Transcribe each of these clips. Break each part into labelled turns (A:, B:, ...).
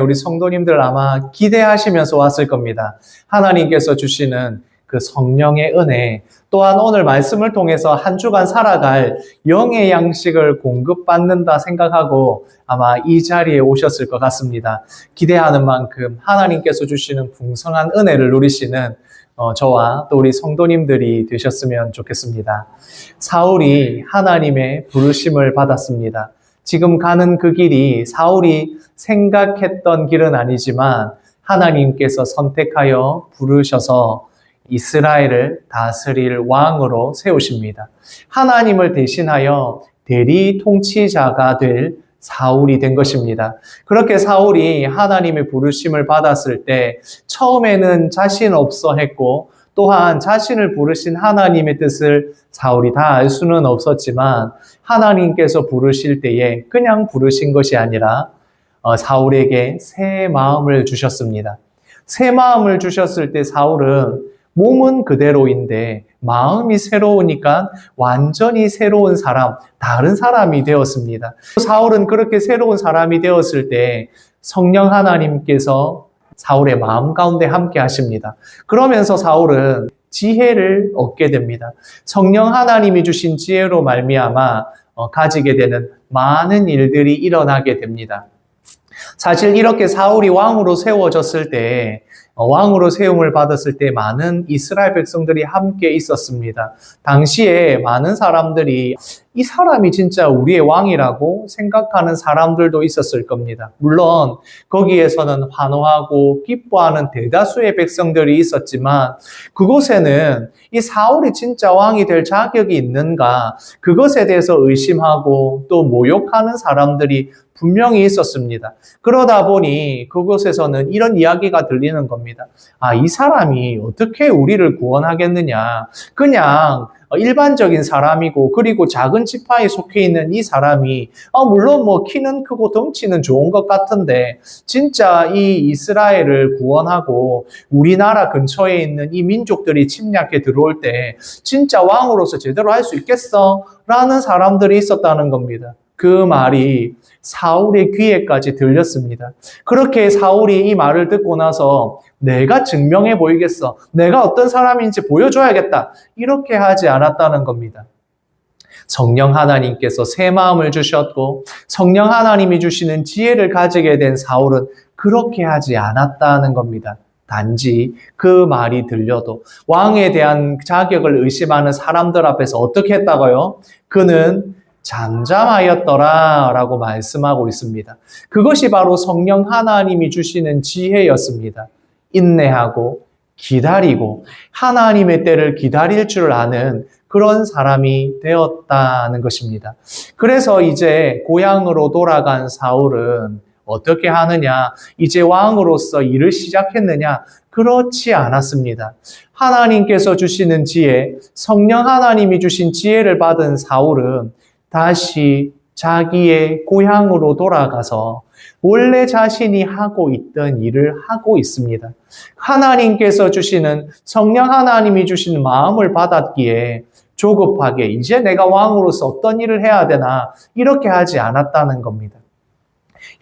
A: 우리 성도님들 아마 기대하시면서 왔을 겁니다. 하나님께서 주시는 그 성령의 은혜, 또한 오늘 말씀을 통해서 한 주간 살아갈 영의 양식을 공급받는다 생각하고 아마 이 자리에 오셨을 것 같습니다. 기대하는 만큼 하나님께서 주시는 풍성한 은혜를 누리시는 저와 또 우리 성도님들이 되셨으면 좋겠습니다. 사울이 하나님의 부르심을 받았습니다. 지금 가는 그 길이 사울이 생각했던 길은 아니지만 하나님께서 선택하여 부르셔서 이스라엘을 다스릴 왕으로 세우십니다. 하나님을 대신하여 대리 통치자가 될 사울이 된 것입니다. 그렇게 사울이 하나님의 부르심을 받았을 때 처음에는 자신 없어 했고 또한 자신을 부르신 하나님의 뜻을 사울이 다 알 수는 없었지만 하나님께서 부르실 때에 그냥 부르신 것이 아니라 사울에게 새 마음을 주셨습니다. 새 마음을 주셨을 때 사울은 몸은 그대로인데 마음이 새로우니까 완전히 새로운 사람, 다른 사람이 되었습니다. 사울은 그렇게 새로운 사람이 되었을 때 성령 하나님께서 사울의 마음 가운데 함께 하십니다. 그러면서 사울은 지혜를 얻게 됩니다. 성령 하나님이 주신 지혜로 말미암아 가지게 되는 많은 일들이 일어나게 됩니다. 사실 이렇게 사울이 왕으로 세워졌을 때 왕으로 세움을 받았을 때 많은 이스라엘 백성들이 함께 있었습니다. 당시에 많은 사람들이 이 사람이 진짜 우리의 왕이라고 생각하는 사람들도 있었을 겁니다. 물론 거기에서는 환호하고 기뻐하는 대다수의 백성들이 있었지만 그곳에는 이 사울이 진짜 왕이 될 자격이 있는가, 그것에 대해서 의심하고 또 모욕하는 사람들이 분명히 있었습니다. 그러다 보니 그곳에서는 이런 이야기가 들리는 겁니다. 이 사람이 어떻게 우리를 구원하겠느냐. 그냥 일반적인 사람이고 그리고 작은 지파에 속해 있는 이 사람이 물론 키는 크고 덩치는 좋은 것 같은데 진짜 이 이스라엘을 구원하고 우리나라 근처에 있는 이 민족들이 침략해 들어올 때 진짜 왕으로서 제대로 할 수 있겠어? 라는 사람들이 있었다는 겁니다. 그 말이 사울의 귀에까지 들렸습니다. 그렇게 사울이 이 말을 듣고 나서 내가 증명해 보이겠어. 내가 어떤 사람인지 보여줘야겠다. 이렇게 하지 않았다는 겁니다. 성령 하나님께서 새 마음을 주셨고 성령 하나님이 주시는 지혜를 가지게 된 사울은 그렇게 하지 않았다는 겁니다. 단지 그 말이 들려도 왕에 대한 자격을 의심하는 사람들 앞에서 어떻게 했다고요? 그는 잠잠하였더라 라고 말씀하고 있습니다. 그것이 바로 성령 하나님이 주시는 지혜였습니다. 인내하고 기다리고 하나님의 때를 기다릴 줄 아는 그런 사람이 되었다는 것입니다. 그래서 이제 고향으로 돌아간 사울은 어떻게 하느냐? 이제 왕으로서 일을 시작했느냐? 그렇지 않았습니다. 하나님께서 주시는 지혜, 성령 하나님이 주신 지혜를 받은 사울은 다시 자기의 고향으로 돌아가서 원래 자신이 하고 있던 일을 하고 있습니다. 하나님께서 주시는 성령 하나님이 주시는 마음을 받았기에 조급하게 이제 내가 왕으로서 어떤 일을 해야 되나 이렇게 하지 않았다는 겁니다.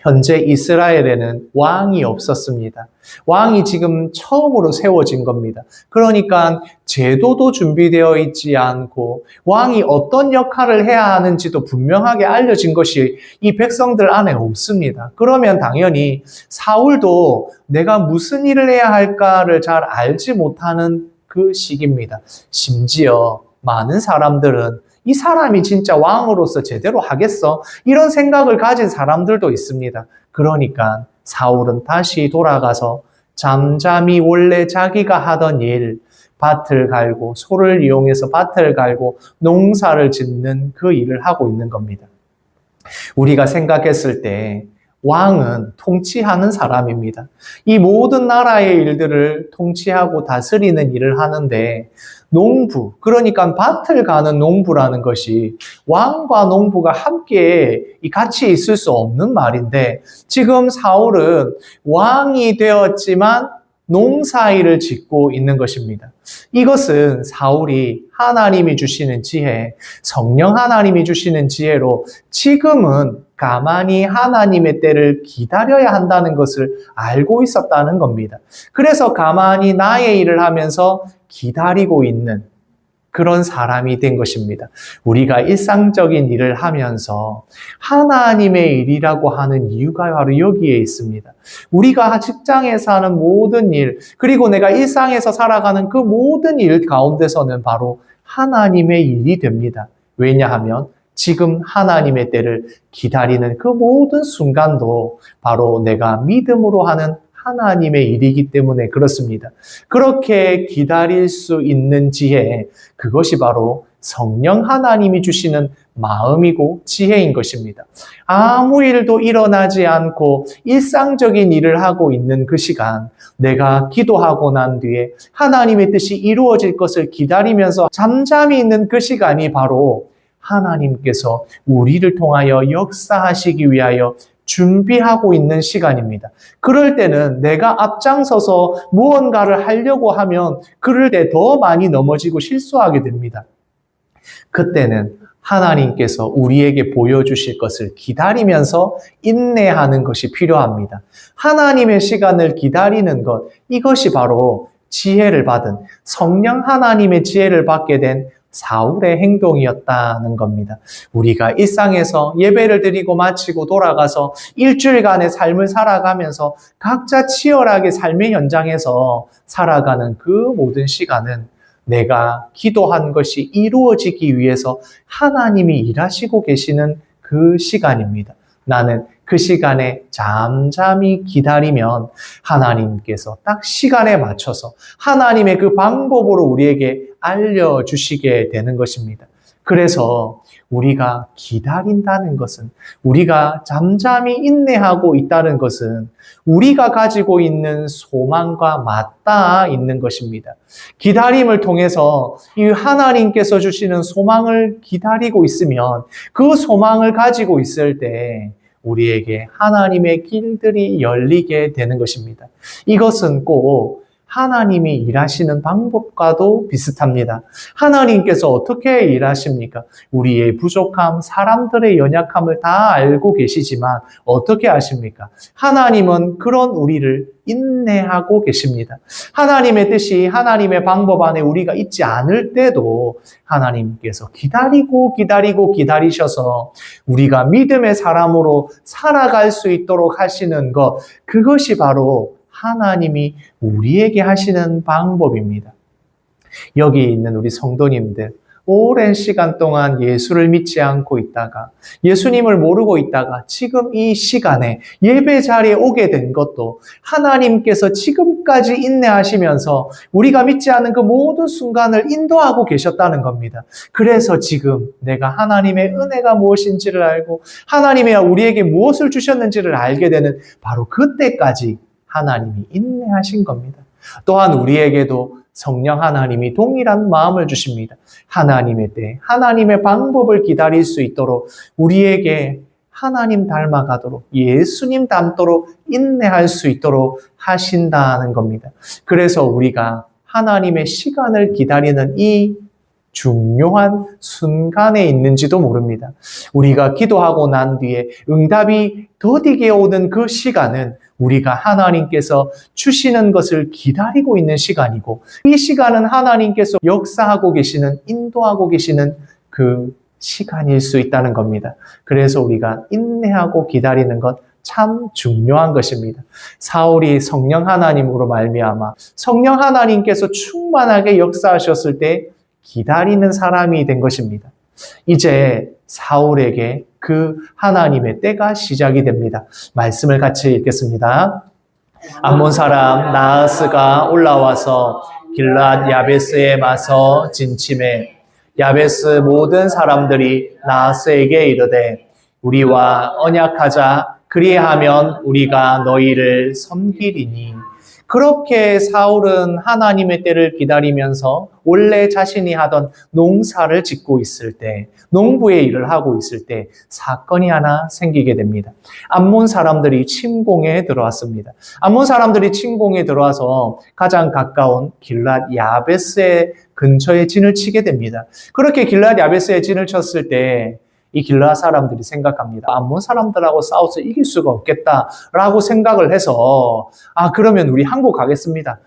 A: 현재 이스라엘에는 왕이 없었습니다. 왕이 지금 처음으로 세워진 겁니다. 그러니까 제도도 준비되어 있지 않고 왕이 어떤 역할을 해야 하는지도 분명하게 알려진 것이 이 백성들 안에 없습니다. 그러면 당연히 사울도 내가 무슨 일을 해야 할까를 잘 알지 못하는 그 시기입니다. 심지어 많은 사람들은 이 사람이 진짜 왕으로서 제대로 하겠어? 이런 생각을 가진 사람들도 있습니다. 그러니까 사울은 다시 돌아가서 잠잠히 원래 자기가 하던 일, 밭을 갈고 소를 이용해서 밭을 갈고 농사를 짓는 그 일을 하고 있는 겁니다. 우리가 생각했을 때 왕은 통치하는 사람입니다. 이 모든 나라의 일들을 통치하고 다스리는 일을 하는데 농부, 그러니까 밭을 가는 농부라는 것이 왕과 농부가 함께 같이 있을 수 없는 말인데 지금 사울은 왕이 되었지만 농사일을 짓고 있는 것입니다. 이것은 사울이 하나님이 주시는 지혜, 성령 하나님이 주시는 지혜로 지금은 가만히 하나님의 때를 기다려야 한다는 것을 알고 있었다는 겁니다. 그래서 가만히 나의 일을 하면서 기다리고 있는 그런 사람이 된 것입니다. 우리가 일상적인 일을 하면서 하나님의 일이라고 하는 이유가 바로 여기에 있습니다. 우리가 직장에서 하는 모든 일, 그리고 내가 일상에서 살아가는 그 모든 일 가운데서는 바로 하나님의 일이 됩니다. 왜냐하면 지금 하나님의 때를 기다리는 그 모든 순간도 바로 내가 믿음으로 하는 하나님의 일이기 때문에 그렇습니다. 그렇게 기다릴 수 있는 지혜, 그것이 바로 성령 하나님이 주시는 마음이고 지혜인 것입니다. 아무 일도 일어나지 않고 일상적인 일을 하고 있는 그 시간, 내가 기도하고 난 뒤에 하나님의 뜻이 이루어질 것을 기다리면서 잠잠히 있는 그 시간이 바로 하나님께서 우리를 통하여 역사하시기 위하여 준비하고 있는 시간입니다. 그럴 때는 내가 앞장서서 무언가를 하려고 하면 그럴 때 더 많이 넘어지고 실수하게 됩니다. 그때는 하나님께서 우리에게 보여주실 것을 기다리면서 인내하는 것이 필요합니다. 하나님의 시간을 기다리는 것, 이것이 바로 지혜를 받은 성령 하나님의 지혜를 받게 된 사울의 행동이었다는 겁니다. 우리가 일상에서 예배를 드리고 마치고 돌아가서 일주일간의 삶을 살아가면서 각자 치열하게 삶의 현장에서 살아가는 그 모든 시간은 내가 기도한 것이 이루어지기 위해서 하나님이 일하시고 계시는 그 시간입니다. 나는 그 시간에 잠잠히 기다리면 하나님께서 딱 시간에 맞춰서 하나님의 그 방법으로 우리에게 알려주시게 되는 것입니다. 그래서 우리가 기다린다는 것은, 우리가 잠잠히 인내하고 있다는 것은 우리가 가지고 있는 소망과 맞닿아 있는 것입니다. 기다림을 통해서 이 하나님께서 주시는 소망을 기다리고 있으면 그 소망을 가지고 있을 때 우리에게 하나님의 길들이 열리게 되는 것입니다. 이것은 꼭 하나님이 일하시는 방법과도 비슷합니다. 하나님께서 어떻게 일하십니까? 우리의 부족함, 사람들의 연약함을 다 알고 계시지만 어떻게 하십니까? 하나님은 그런 우리를 인내하고 계십니다. 하나님의 뜻이, 하나님의 방법 안에 우리가 있지 않을 때도 하나님께서 기다리셔서 우리가 믿음의 사람으로 살아갈 수 있도록 하시는 것, 그것이 바로 하나님이 우리에게 하시는 방법입니다. 여기 있는 우리 성도님들, 오랜 시간 동안 예수를 믿지 않고 있다가, 예수님을 모르고 있다가 지금 이 시간에 예배 자리에 오게 된 것도 하나님께서 지금까지 인내하시면서 우리가 믿지 않은 그 모든 순간을 인도하고 계셨다는 겁니다. 그래서 지금 내가 하나님의 은혜가 무엇인지를 알고 하나님이 우리에게 무엇을 주셨는지를 알게 되는 바로 그때까지 하나님이 인내하신 겁니다. 또한 우리에게도 성령 하나님이 동일한 마음을 주십니다. 하나님의 때, 하나님의 방법을 기다릴 수 있도록 우리에게 하나님 닮아가도록, 예수님 닮도록 인내할 수 있도록 하신다는 겁니다. 그래서 우리가 하나님의 시간을 기다리는 이 중요한 순간에 있는지도 모릅니다. 우리가 기도하고 난 뒤에 응답이 더디게 오는 그 시간은 우리가 하나님께서 주시는 것을 기다리고 있는 시간이고, 이 시간은 하나님께서 역사하고 계시는, 인도하고 계시는 그 시간일 수 있다는 겁니다. 그래서 우리가 인내하고 기다리는 것 참 중요한 것입니다. 사울이 성령 하나님으로 말미암아 성령 하나님께서 충만하게 역사하셨을 때 기다리는 사람이 된 것입니다. 이제 사울에게 그 하나님의 때가 시작이 됩니다. 말씀을 같이 읽겠습니다. 암몬 사람 나하스가 올라와서 길랏 야베스에 마서 진침해 야베스 모든 사람들이 나하스에게 이르되 우리와 언약하자. 그리하면 우리가 너희를 섬기리니 그렇게 사울은 하나님의 때를 기다리면서 원래 자신이 하던 농사를 짓고 있을 때, 농부의 일을 하고 있을 때 사건이 하나 생기게 됩니다. 암몬 사람들이 침공에 들어왔습니다. 암몬 사람들이 침공에 들어와서 가장 가까운 길랏 야베스의 근처에 진을 치게 됩니다. 그렇게 길랏 야베스에 진을 쳤을 때 이 길라 사람들이 생각합니다. 암몬 사람들하고 싸워서 이길 수가 없겠다라고 생각을 해서 그러면 우리 항복 가겠습니다.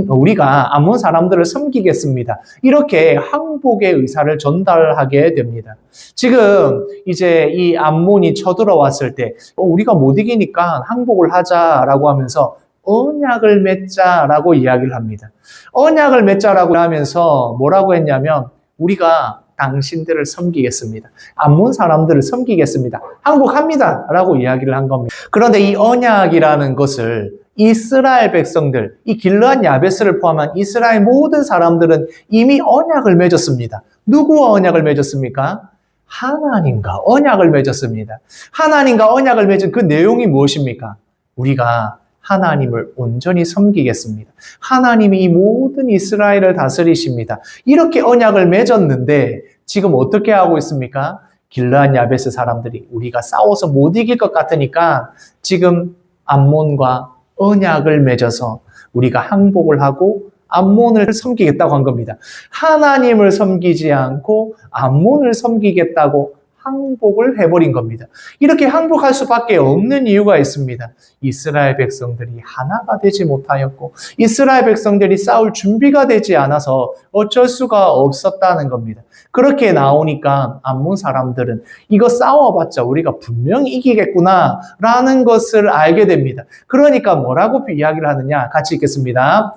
A: 우리가 암몬 사람들을 섬기겠습니다. 이렇게 항복의 의사를 전달하게 됩니다. 지금 이제 이 암몬이 쳐들어왔을 때 우리가 못 이기니까 항복을 하자라고 하면서 언약을 맺자라고 이야기를 합니다. 언약을 맺자라고 하면서 뭐라고 했냐면 우리가 당신들을 섬기겠습니다. 암몬 사람들을 섬기겠습니다. 항복합니다. 라고 이야기를 한 겁니다. 그런데 이 언약이라는 것을 이스라엘 백성들, 이 길르앗 야베스를 포함한 이스라엘 모든 사람들은 이미 언약을 맺었습니다. 누구와 언약을 맺었습니까? 하나님과 언약을 맺었습니다. 하나님과 언약을 맺은 그 내용이 무엇입니까? 우리가 하나님을 온전히 섬기겠습니다. 하나님이 이 모든 이스라엘을 다스리십니다. 이렇게 언약을 맺었는데 지금 어떻게 하고 있습니까? 길르앗 야베스 사람들이 우리가 싸워서 못 이길 것 같으니까 지금 암몬과 언약을 맺어서 우리가 항복을 하고 암몬을 섬기겠다고 한 겁니다. 하나님을 섬기지 않고 암몬을 섬기겠다고 항복을 해버린 겁니다. 이렇게 항복할 수밖에 없는 이유가 있습니다. 이스라엘 백성들이 하나가 되지 못하였고 이스라엘 백성들이 싸울 준비가 되지 않아서 어쩔 수가 없었다는 겁니다. 그렇게 나오니까 암몬 사람들은 이거 싸워봤자 우리가 분명히 이기겠구나 라는 것을 알게 됩니다. 그러니까 뭐라고 이야기를 하느냐 같이 읽겠습니다.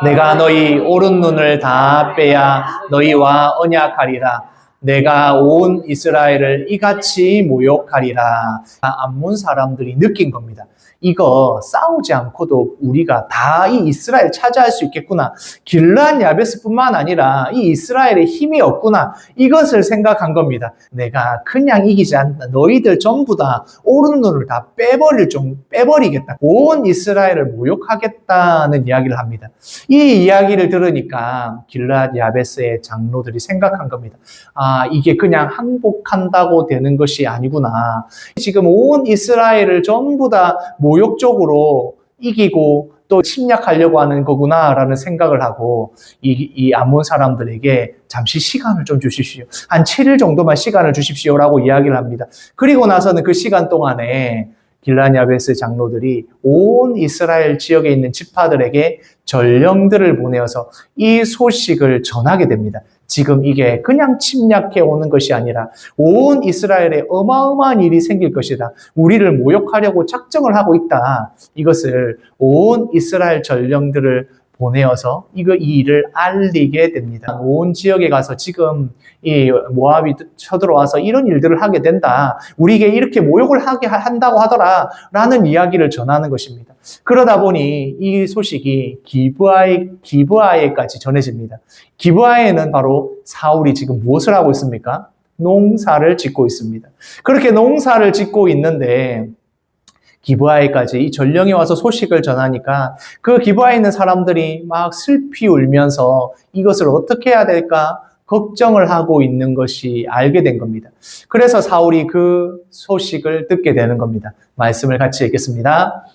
A: 내가 너희 오른 눈을 다 빼야 너희와 언약하리라. 내가 온 이스라엘을 이같이 모욕하리라. 암몬 사람들이 느낀 겁니다. 이거 싸우지 않고도 우리가 다 이 이스라엘 차지할 수 있겠구나. 길르앗 야베스뿐만 아니라 이 이스라엘에 힘이 없구나. 이것을 생각한 겁니다. 내가 그냥 이기지 않는다. 너희들 전부 다 오른 눈을 다 빼버리겠다. 온 이스라엘을 모욕하겠다는 이야기를 합니다. 이 이야기를 들으니까 길르앗 야베스의 장로들이 생각한 겁니다. 이게 그냥 항복한다고 되는 것이 아니구나. 지금 온 이스라엘을 전부 다 모욕적으로 이기고 또 침략하려고 하는 거구나라는 생각을 하고 이 암몬 사람들에게 잠시 시간을 좀 주십시오. 한 7일 정도만 시간을 주십시오라고 이야기를 합니다. 그리고 나서는 그 시간 동안에 길르앗 야베스 장로들이 온 이스라엘 지역에 있는 지파들에게 전령들을 보내어서 이 소식을 전하게 됩니다. 지금 이게 그냥 침략해 오는 것이 아니라 온 이스라엘에 어마어마한 일이 생길 것이다. 우리를 모욕하려고 작정을 하고 있다. 이것을 온 이스라엘 전령들을 보내어서 이 일을 알리게 됩니다. 온 지역에 가서 지금 이 모압이 쳐들어와서 이런 일들을 하게 된다. 우리에게 이렇게 모욕을 하게 한다고 하더라. 라는 이야기를 전하는 것입니다. 그러다 보니 이 소식이 기브아에까지 전해집니다. 기브아에는 바로 사울이 지금 무엇을 하고 있습니까? 농사를 짓고 있습니다. 그렇게 농사를 짓고 있는데 기브아에까지 이 전령이 와서 소식을 전하니까 그 기브아에 있는 사람들이 막 슬피 울면서 이것을 어떻게 해야 될까 걱정을 하고 있는 것이 알게 된 겁니다. 그래서 사울이 그 소식을 듣게 되는 겁니다. 말씀을 같이 읽겠습니다.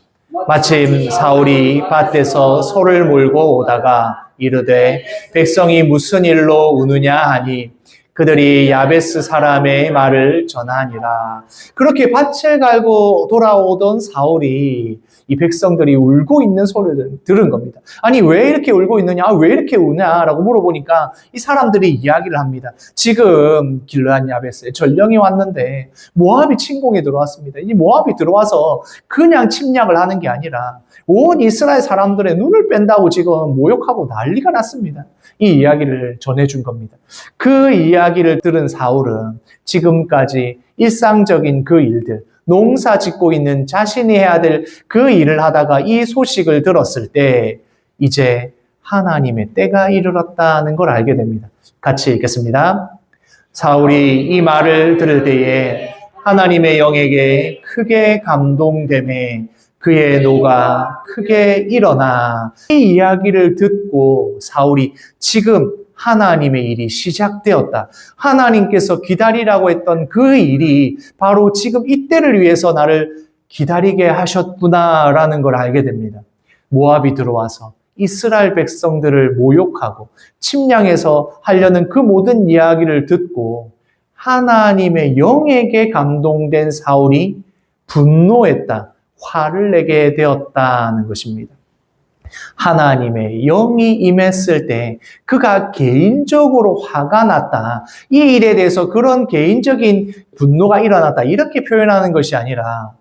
A: 마침 사울이 밭에서 소를 몰고 오다가 이르되 백성이 무슨 일로 우느냐 하니 그들이 야베스 사람의 말을 전하니라. 그렇게 밭을 갈고 돌아오던 사울이 이 백성들이 울고 있는 소리를 들은 겁니다. 아니 왜 이렇게 울고 있느냐? 왜 이렇게 우냐라고 물어보니까 이 사람들이 이야기를 합니다. 지금 길르앗 야베스에 전령이 왔는데 모압이 침공에 들어왔습니다. 이 모압이 들어와서 그냥 침략을 하는 게 아니라 온 이스라엘 사람들의 눈을 뺀다고 지금 모욕하고 난리가 났습니다. 이 이야기를 전해준 겁니다. 그 이야기를 들은 사울은 지금까지 일상적인 그 일들, 농사 짓고 있는 자신이 해야 될 그 일을 하다가 이 소식을 들었을 때 이제 하나님의 때가 이르렀다는 걸 알게 됩니다. 같이 읽겠습니다. 사울이 이 말을 들을 때에 하나님의 영에게 크게 감동되매 그의 노가 크게 일어나. 이 이야기를 듣고 사울이 지금 하나님의 일이 시작되었다. 하나님께서 기다리라고 했던 그 일이 바로 지금 이때를 위해서 나를 기다리게 하셨구나라는 걸 알게 됩니다. 모압이 들어와서 이스라엘 백성들을 모욕하고 침략해서 하려는 그 모든 이야기를 듣고 하나님의 영에게 감동된 사울이 분노했다. 화를 내게 되었다는 것입니다. 하나님의 영이 임했을 때 그가 개인적으로 화가 났다. 이 일에 대해서 그런 개인적인 분노가 일어났다. 이렇게 표현하는 것이 아니라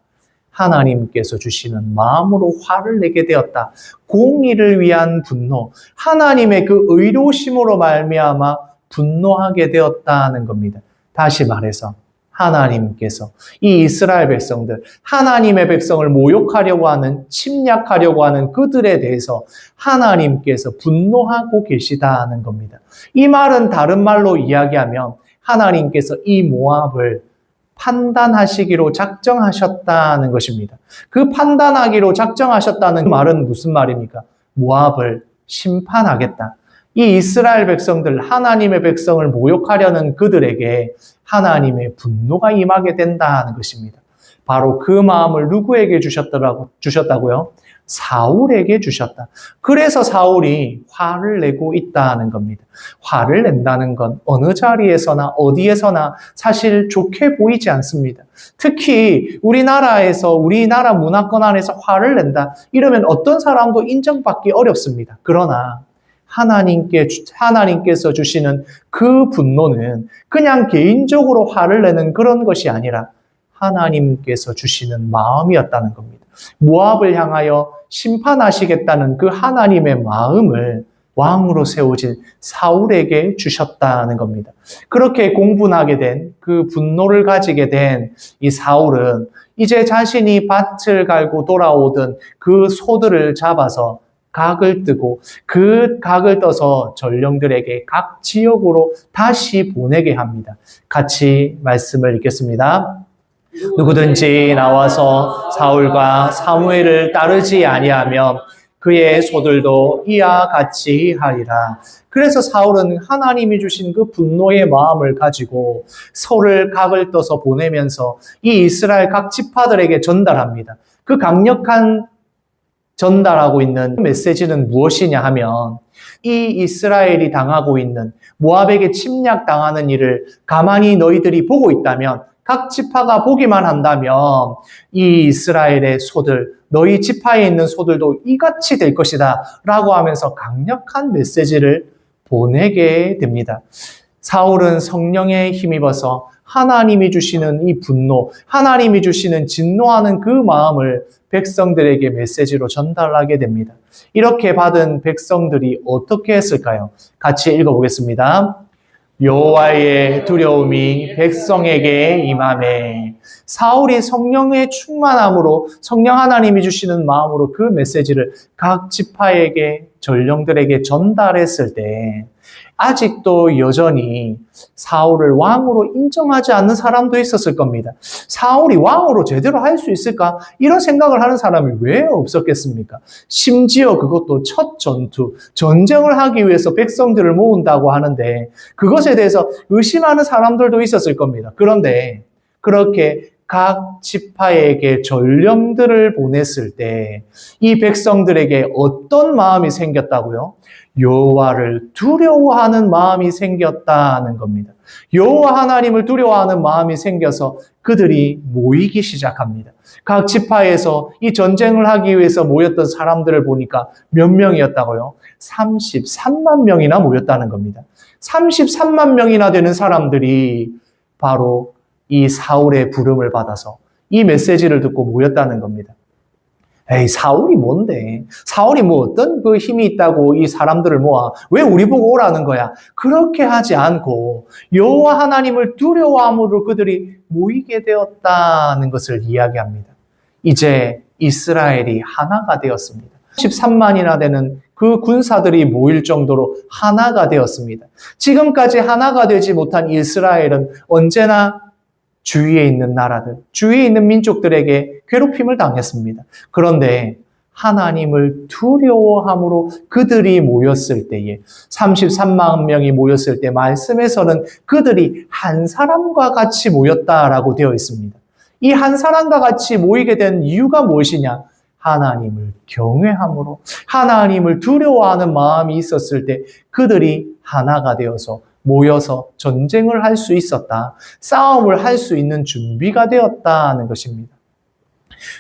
A: 하나님께서 주시는 마음으로 화를 내게 되었다. 공의를 위한 분노, 하나님의 그 의로우심으로 말미암아 분노하게 되었다는 겁니다. 다시 말해서 하나님께서 이 이스라엘 백성들, 하나님의 백성을 모욕하려고 하는, 침략하려고 하는 그들에 대해서 하나님께서 분노하고 계시다는 겁니다. 이 말은 다른 말로 이야기하면 하나님께서 이 모압을 판단하시기로 작정하셨다는 것입니다. 그 판단하기로 작정하셨다는 말은 무슨 말입니까? 모압을 심판하겠다. 이 이스라엘 백성들, 하나님의 백성을 모욕하려는 그들에게 하나님의 분노가 임하게 된다는 것입니다. 바로 그 마음을 누구에게 주셨다고요? 사울에게 주셨다. 그래서 사울이 화를 내고 있다는 겁니다. 화를 낸다는 건 어느 자리에서나 어디에서나 사실 좋게 보이지 않습니다. 특히 우리나라에서, 우리나라 문화권 안에서 화를 낸다. 이러면 어떤 사람도 인정받기 어렵습니다. 그러나 하나님께서 주시는 그 분노는 그냥 개인적으로 화를 내는 그런 것이 아니라 하나님께서 주시는 마음이었다는 겁니다. 모압을 향하여 심판하시겠다는 그 하나님의 마음을 왕으로 세우신 사울에게 주셨다는 겁니다. 그렇게 공분하게 된, 그 분노를 가지게 된 이 사울은 이제 자신이 밭을 갈고 돌아오던 그 소들을 잡아서 각을 뜨고 그 각을 떠서 전령들에게 각 지역으로 다시 보내게 합니다. 같이 말씀을 읽겠습니다. 누구든지 나와서 사울과 사무엘을 따르지 아니하면 그의 소들도 이와 같이 하리라. 그래서 사울은 하나님이 주신 그 분노의 마음을 가지고 소를 각을 떠서 보내면서 이 이스라엘 각 지파들에게 전달합니다. 그 강력한 전달하고 있는 메시지는 무엇이냐 하면 이 이스라엘이 당하고 있는 모압에게 침략당하는 일을 가만히 너희들이 보고 있다면, 각 지파가 보기만 한다면 이 이스라엘의 소들, 너희 지파에 있는 소들도 이같이 될 것이다 라고 하면서 강력한 메시지를 보내게 됩니다. 사울은 성령에 힘입어서 하나님이 주시는 이 분노, 하나님이 주시는 진노하는 그 마음을 백성들에게 메시지로 전달하게 됩니다. 이렇게 받은 백성들이 어떻게 했을까요? 같이 읽어보겠습니다. 여호와의 두려움이 백성에게 임하매. 사울이 성령의 충만함으로, 성령 하나님이 주시는 마음으로 그 메시지를 각 지파에게, 전령들에게 전달했을 때 아직도 여전히 사울을 왕으로 인정하지 않는 사람도 있었을 겁니다. 사울이 왕으로 제대로 할 수 있을까? 이런 생각을 하는 사람이 왜 없었겠습니까? 심지어 그것도 첫 전투, 전쟁을 하기 위해서 백성들을 모은다고 하는데 그것에 대해서 의심하는 사람들도 있었을 겁니다. 그런데 그렇게 각 지파에게 전령들을 보냈을 때 이 백성들에게 어떤 마음이 생겼다고요? 여호와를 두려워하는 마음이 생겼다는 겁니다. 여호와 하나님을 두려워하는 마음이 생겨서 그들이 모이기 시작합니다. 각 지파에서 이 전쟁을 하기 위해서 모였던 사람들을 보니까 몇 명이었다고요? 33만 명이나 모였다는 겁니다. 33만 명이나 되는 사람들이 바로 이 사울의 부름을 받아서 이 메시지를 듣고 모였다는 겁니다. 에이, 사울이 뭔데? 사울이 뭐 어떤 그 힘이 있다고 이 사람들을 모아? 왜 우리 보고 오라는 거야? 그렇게 하지 않고 여호와 하나님을 두려워함으로 그들이 모이게 되었다는 것을 이야기합니다. 이제 이스라엘이 하나가 되었습니다. 13만이나 되는 그 군사들이 모일 정도로 하나가 되었습니다. 지금까지 하나가 되지 못한 이스라엘은 언제나 주위에 있는 나라들, 주위에 있는 민족들에게 괴롭힘을 당했습니다. 그런데 하나님을 두려워함으로 그들이 모였을 때에 33만 명이 모였을 때 말씀에서는 그들이 한 사람과 같이 모였다라고 되어 있습니다. 이 한 사람과 같이 모이게 된 이유가 무엇이냐? 하나님을 경외함으로 하나님을 두려워하는 마음이 있었을 때 그들이 하나가 되어서 모여서 전쟁을 할 수 있었다. 싸움을 할 수 있는 준비가 되었다는 것입니다.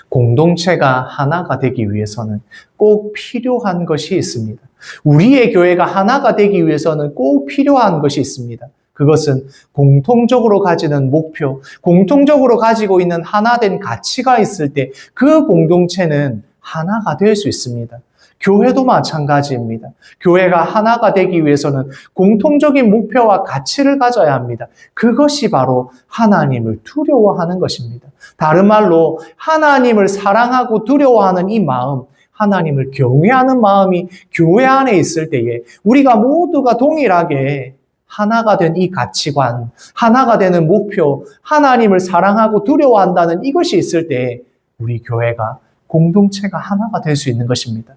A: 공동체가 하나가 되기 위해서는 꼭 필요한 것이 있습니다. 우리의 교회가 하나가 되기 위해서는 꼭 필요한 것이 있습니다. 그것은 공통적으로 가지는 목표, 공통적으로 가지고 있는 하나된 가치가 있을 때 그 공동체는 하나가 될 수 있습니다. 교회도 마찬가지입니다. 교회가 하나가 되기 위해서는 공통적인 목표와 가치를 가져야 합니다. 그것이 바로 하나님을 두려워하는 것입니다. 다른 말로 하나님을 사랑하고 두려워하는 이 마음, 하나님을 경외하는 마음이 교회 안에 있을 때에 우리가 모두가 동일하게 하나가 된 이 가치관, 하나가 되는 목표, 하나님을 사랑하고 두려워한다는 이것이 있을 때 우리 교회가 공동체가 하나가 될 수 있는 것입니다.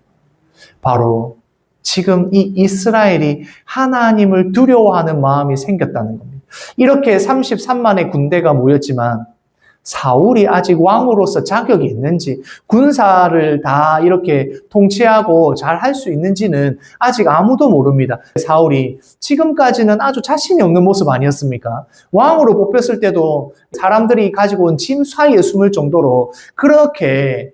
A: 바로 지금 이 이스라엘이 하나님을 두려워하는 마음이 생겼다는 겁니다. 이렇게 33만의 군대가 모였지만 사울이 아직 왕으로서 자격이 있는지, 군사를 다 이렇게 통치하고 잘 할 수 있는지는 아직 아무도 모릅니다. 사울이 지금까지는 아주 자신이 없는 모습 아니었습니까? 왕으로 뽑혔을 때도 사람들이 가지고 온 짐 사이에 숨을 정도로 그렇게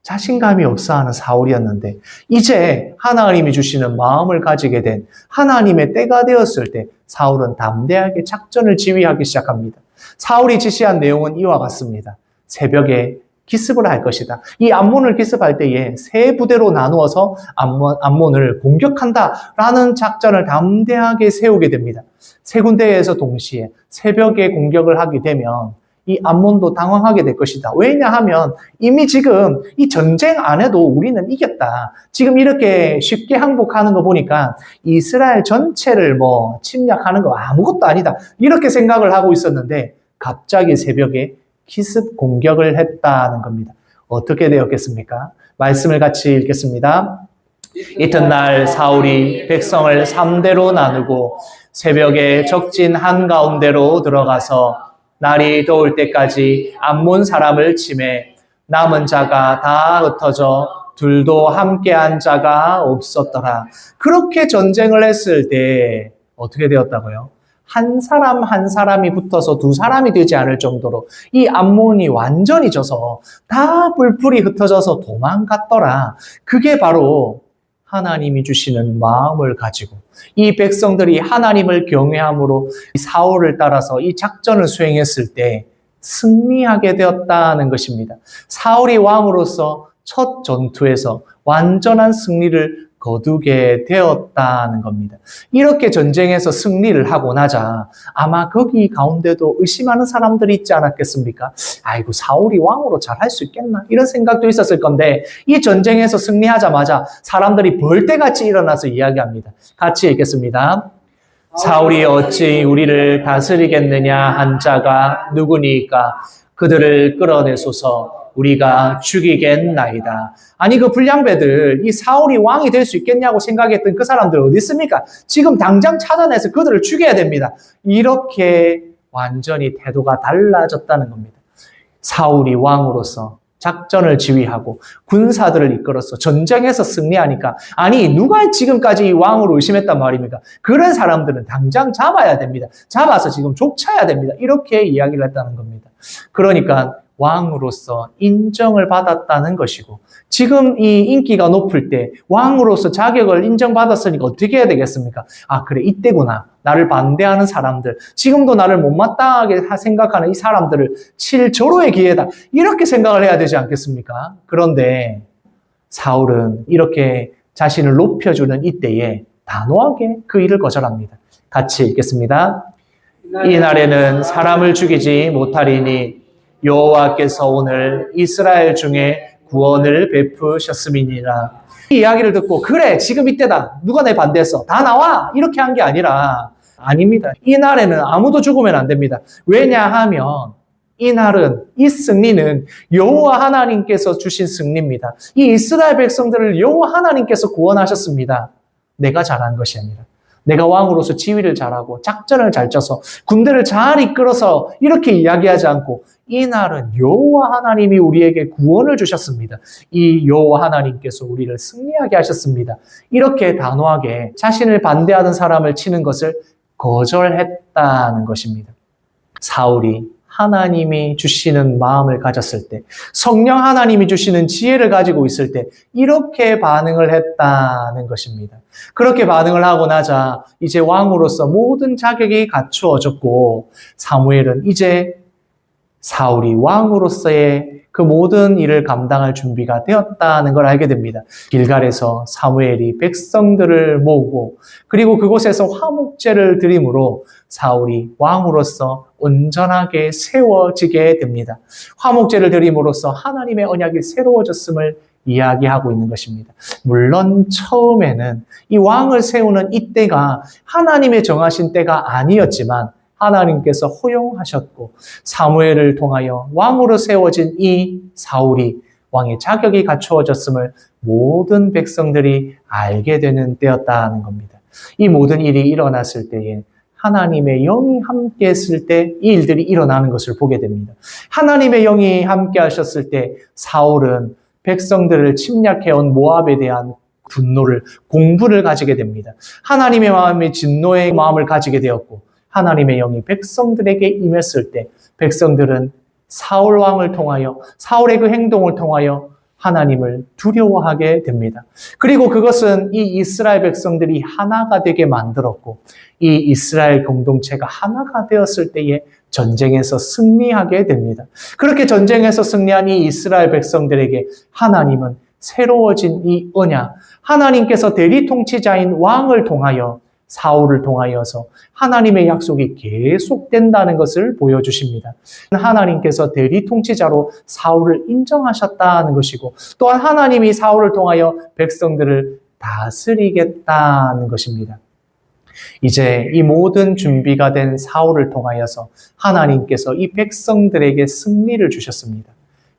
A: 자신감이 없어하는 사울이었는데 이제 하나님이 주시는 마음을 가지게 된 하나님의 때가 되었을 때 사울은 담대하게 작전을 지휘하기 시작합니다. 사울이 지시한 내용은 이와 같습니다. 새벽에 기습을 할 것이다. 이 암몬을 기습할 때에 세 부대로 나누어서 암몬을 공격한다라는 작전을 담대하게 세우게 됩니다. 세 군데에서 동시에 새벽에 공격을 하게 되면 이 암몬도 당황하게 될 것이다. 왜냐하면 이미 지금 이 전쟁 안에도 우리는 이겼다. 지금 이렇게 쉽게 항복하는 거 보니까 이스라엘 전체를 침략하는 거 아무것도 아니다. 이렇게 생각을 하고 있었는데 갑자기 새벽에 기습 공격을 했다는 겁니다. 어떻게 되었겠습니까? 말씀을 같이 읽겠습니다. 이튿날 사울이 백성을 3대로 나누고 새벽에 적진 한가운데로 들어가서 날이 더울 때까지 암몬 사람을 치매 남은 자가 다 흩어져 둘도 함께한 자가 없었더라. 그렇게 전쟁을 했을 때 어떻게 되었다고요? 한 사람 한 사람이 붙어서 두 사람이 되지 않을 정도로 이 암몬이 완전히 져서 다 뿔뿔이 흩어져서 도망갔더라. 그게 바로 하나님이 주시는 마음을 가지고 이 백성들이 하나님을 경외함으로 사울을 따라서 이 작전을 수행했을 때 승리하게 되었다는 것입니다. 사울이 왕으로서 첫 전투에서 완전한 승리를 거두게 되었다는 겁니다. 이렇게 전쟁에서 승리를 하고 나자 아마 거기 가운데도 의심하는 사람들이 있지 않았겠습니까? 아이고 사울이 왕으로 잘 할 수 있겠나? 이런 생각도 있었을 건데 이 전쟁에서 승리하자마자 사람들이 벌떼같이 일어나서 이야기합니다. 같이 읽겠습니다. 사울이 어찌 우리를 다스리겠느냐 한 자가 누구니까 그들을 끌어내소서 우리가 죽이겠나이다. 아니 그 불량배들 이 사울이 왕이 될 수 있겠냐고 생각했던 그 사람들 어디 있습니까? 지금 당장 찾아내서 그들을 죽여야 됩니다. 이렇게 완전히 태도가 달라졌다는 겁니다. 사울이 왕으로서 작전을 지휘하고 군사들을 이끌어서 전쟁에서 승리하니까 아니 누가 지금까지 이 왕으로 의심했단 말입니까? 그런 사람들은 당장 잡아야 됩니다. 잡아서 지금 족쳐야 됩니다. 이렇게 이야기를 했다는 겁니다. 그러니까 왕으로서 인정을 받았다는 것이고 지금 이 인기가 높을 때 왕으로서 자격을 인정받았으니까 어떻게 해야 되겠습니까? 아 그래 이때구나. 나를 반대하는 사람들, 지금도 나를 못마땅하게 생각하는 이 사람들을 칠 절호의 기회다. 이렇게 생각을 해야 되지 않겠습니까? 그런데 사울은 이렇게 자신을 높여주는 이때에 단호하게 그 일을 거절합니다. 같이 읽겠습니다. 이날에는 사람을 죽이지 못하리니 여호와께서 오늘 이스라엘 중에 구원을 베푸셨음이니라. 이 이야기를 듣고 그래 지금 이때다. 누가 내 반대했어. 다 나와. 이렇게 한 게 아니라 아닙니다. 이 날에는 아무도 죽으면 안 됩니다. 왜냐하면 이 날은, 이 승리는 여호와 하나님께서 주신 승리입니다. 이 이스라엘 백성들을 여호와 하나님께서 구원하셨습니다. 내가 잘한 것이 아니라. 내가 왕으로서 지휘를 잘하고 작전을 잘 짜서 군대를 잘 이끌어서 이렇게 이야기하지 않고 이 날은 여호와 하나님이 우리에게 구원을 주셨습니다. 이 여호와 하나님께서 우리를 승리하게 하셨습니다. 이렇게 단호하게 자신을 반대하는 사람을 치는 것을 거절했다는 것입니다. 사울이 하나님이 주시는 마음을 가졌을 때, 성령 하나님이 주시는 지혜를 가지고 있을 때 이렇게 반응을 했다는 것입니다. 그렇게 반응을 하고 나자 이제 왕으로서 모든 자격이 갖추어졌고 사무엘은 이제 사울이 왕으로서의 그 모든 일을 감당할 준비가 되었다는 걸 알게 됩니다. 길갈에서 사무엘이 백성들을 모으고 그리고 그곳에서 화목제를 드림으로 사울이 왕으로서 온전하게 세워지게 됩니다. 화목제를 드림으로써 하나님의 언약이 새로워졌음을 이야기하고 있는 것입니다. 물론 처음에는 이 왕을 세우는 이 때가 하나님의 정하신 때가 아니었지만 하나님께서 허용하셨고 사무엘을 통하여 왕으로 세워진 이 사울이 왕의 자격이 갖추어졌음을 모든 백성들이 알게 되는 때였다는 겁니다. 이 모든 일이 일어났을 때에 하나님의 영이 함께 했을 때 이 일들이 일어나는 것을 보게 됩니다. 하나님의 영이 함께 하셨을 때 사울은 백성들을 침략해온 모압에 대한 분노를, 공분을 가지게 됩니다. 하나님의 마음이 진노의 마음을 가지게 되었고 하나님의 영이 백성들에게 임했을 때 백성들은 사울 왕을 통하여 사울의 그 행동을 통하여 하나님을 두려워하게 됩니다. 그리고 그것은 이 이스라엘 백성들이 하나가 되게 만들었고 이 이스라엘 공동체가 하나가 되었을 때에 전쟁에서 승리하게 됩니다. 그렇게 전쟁에서 승리한 이 이스라엘 백성들에게 하나님은 새로워진 이 언약, 하나님께서 대리 통치자인 왕을 통하여 사울을 통하여서 하나님의 약속이 계속된다는 것을 보여주십니다. 하나님께서 대리 통치자로 사울을 인정하셨다는 것이고 또한 하나님이 사울을 통하여 백성들을 다스리겠다는 것입니다. 이제 이 모든 준비가 된 사울을 통하여서 하나님께서 이 백성들에게 승리를 주셨습니다.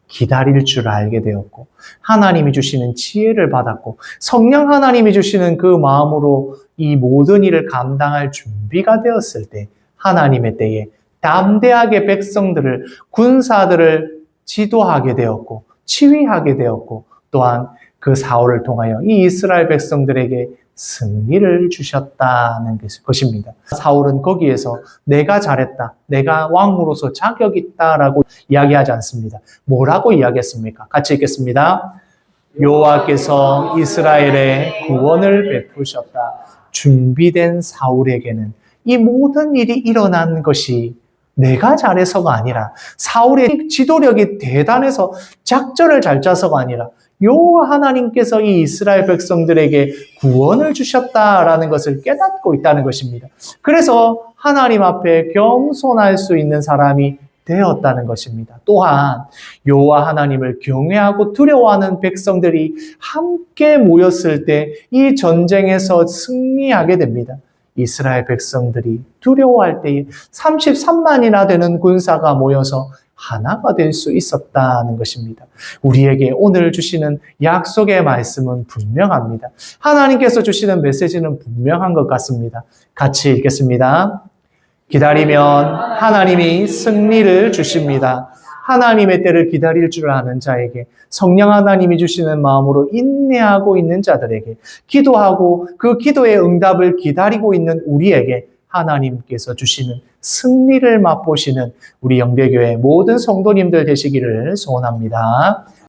A: 기다릴 줄 알게 되었고 하나님이 주시는 지혜를 받았고 성령 하나님이 주시는 그 마음으로 이 모든 일을 감당할 준비가 되었을 때 하나님의 때에 담대하게 백성들을, 군사들을 지도하게 되었고 치위하게 되었고 또한 그 사울을 통하여 이 이스라엘 백성들에게 승리를 주셨다는 것입니다. 사울은 거기에서 내가 잘했다, 내가 왕으로서 자격 있다라고 이야기하지 않습니다. 뭐라고 이야기했습니까? 같이 읽겠습니다. 여호와께서 이스라엘에 구원을 베푸셨다. 준비된 사울에게는 이 모든 일이 일어난 것이 내가 잘해서가 아니라 사울의 지도력이 대단해서 작전을 잘 짜서가 아니라 여호와 하나님께서 이 이스라엘 백성들에게 구원을 주셨다라는 것을 깨닫고 있다는 것입니다. 그래서 하나님 앞에 겸손할 수 있는 사람이 되었다는 것입니다. 또한 여호와 하나님을 경외하고 두려워하는 백성들이 함께 모였을 때 이 전쟁에서 승리하게 됩니다. 이스라엘 백성들이 두려워할 때에 33만이나 되는 군사가 모여서 하나가 될 수 있었다는 것입니다. 우리에게 오늘 주시는 약속의 말씀은 분명합니다. 하나님께서 주시는 메시지는 분명한 것 같습니다. 같이 읽겠습니다. 기다리면 하나님이 승리를 주십니다. 하나님의 때를 기다릴 줄 아는 자에게 성령 하나님이 주시는 마음으로 인내하고 있는 자들에게 기도하고 그 기도의 응답을 기다리고 있는 우리에게 하나님께서 주시는 승리를 맛보시는 우리 영대교회 모든 성도님들 되시기를 소원합니다.